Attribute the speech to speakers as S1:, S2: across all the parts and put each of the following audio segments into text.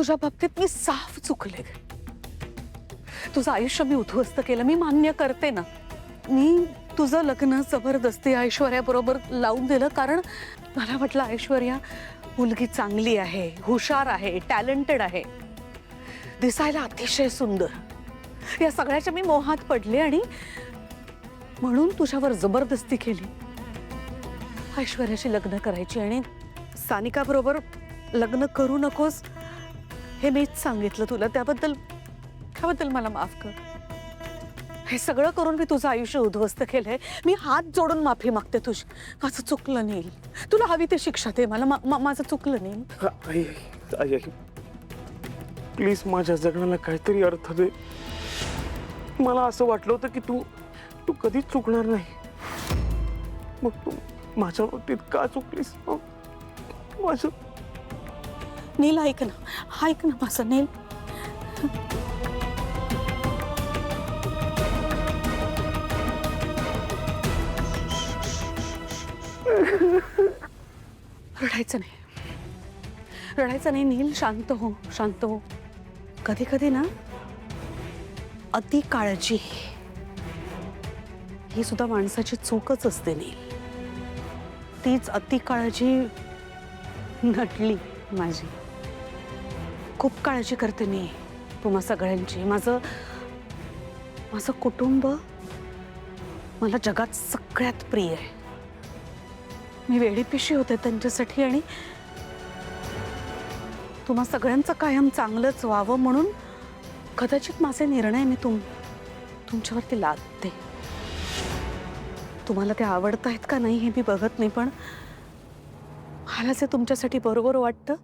S1: तुझ्या बाबतीत मी साफ चुकले. तुझं आयुष्य मी उद्ध्वस्त केलं, मी मान्य करते ना. मी तुझं लग्न जबरदस्ती ऐश्वर्या बरोबर लावून दिलं, कारण मला वाटलं ऐश्वर्या मुलगी चांगली आहे, हुशार आहे, टॅलेंटेड आहे, दिसायला अतिशय सुंदर. या सगळ्याच्या मी मोहात पडले आणि म्हणून तुझ्यावर जबरदस्ती केली. ऐश्वर्याशी लग्न करायची आणि सानिका बरोबर लग्न करू नकोस हे मीच सांगितलं तुला. त्याबद्दल मला माफ कर. हे सगळं करून मी तुझं आयुष्य उद्ध्वस्त केलंय. मी हात जोडून माफी मागते तुझी. माझं चुकलं नाही. तुला हवी ते शिक्षा दे मला. माझं चुकलं नाही.
S2: आई प्लीज माझ्या जगण्याला काहीतरी अर्थ दे. मला असं वाटलं होतं की तू कधीच चुकणार नाही. मग तू माझ्या बाबतीत का चुकलीस? माझं
S1: नील ऐक ना माझं नील. रडायचं नाही नील. शांत हो. कधी कधी ना अति काळजी ही सुद्धा माणसाची चूकच असते नील. तीच अति काळजी नटली माझी. खूप काळजी करते मी तुम्हा सगळ्यांची. माझं कुटुंब मला जगात सगळ्यात प्रिय आहे. मी वेडीपिशी होते त्यांच्यासाठी आणि तुम्हा सगळ्यांचं कायम चांगलंच व्हावं म्हणून कदाचित माझे निर्णय मी तुमच्यावरती लादते. तुम्हाला ते आवडतायत का नाही हे मी बघत नाही, पण मला जे तुमच्यासाठी बरोबर वाटतं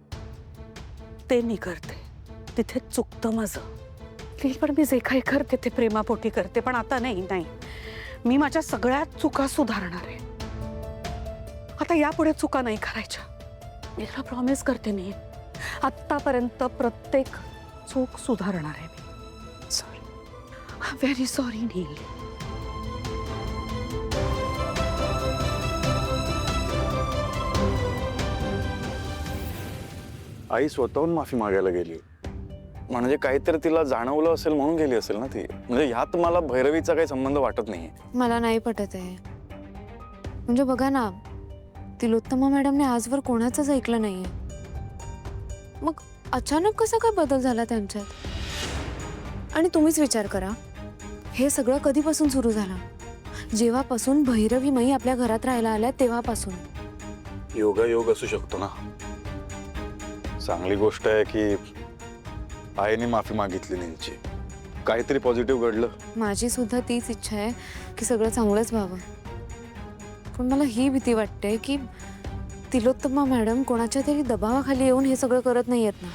S1: ते मी करते. तिथे चुकतं माझं. पण मी जे काही करते ते प्रेमापोटी करते. पण आता नाही. मी माझ्या सगळ्या चुका सुधारणार आहे. आता यापुढे चुका नाही करायच्या. मी तुला प्रॉमिस करते. मी आत्तापर्यंत प्रत्येक चूक सुधारणार आहे. मी सॉरी, व्हेरी सॉरी नील.
S3: आई स्वतःहून माफी मागायला गेली. म्हणजे काहीतरी तिला जाणवलं असेल म्हणून गेली असेल ना ती. म्हणजे ह्यात मला भैरवीचा काही संबंध वाटत नाहीये.
S4: मला नाही पटत आहे. म्हणजे बघा ना, तिलोत्तमा मॅडमने आजवर कोणाचंच ऐकलं नाहीये. मग अचानक कसा काय बदल झाला त्यांच्यात? आणि तुम्हीच विचार करा, हे सगळं कधीपासून सुरू झालं? जेव्हापासून भैरवी माई आपल्या घरात राहायला आल्या तेव्हापासून.
S3: योगायोग असू शकतो ना. चांगली गोष्ट आहे की आईने माफी मागितली नीलची. काहीतरी पॉझिटिव्ह घडलं.
S4: माझी सुद्धा तीच इच्छा आहे की सगळं चांगलंच व्हावं. पण मला ही भीती वाटते की तिलोत्तमा मॅडम कोणाच्या तरी दबावाखाली येऊन हे सगळं करत नाहीयेत ना.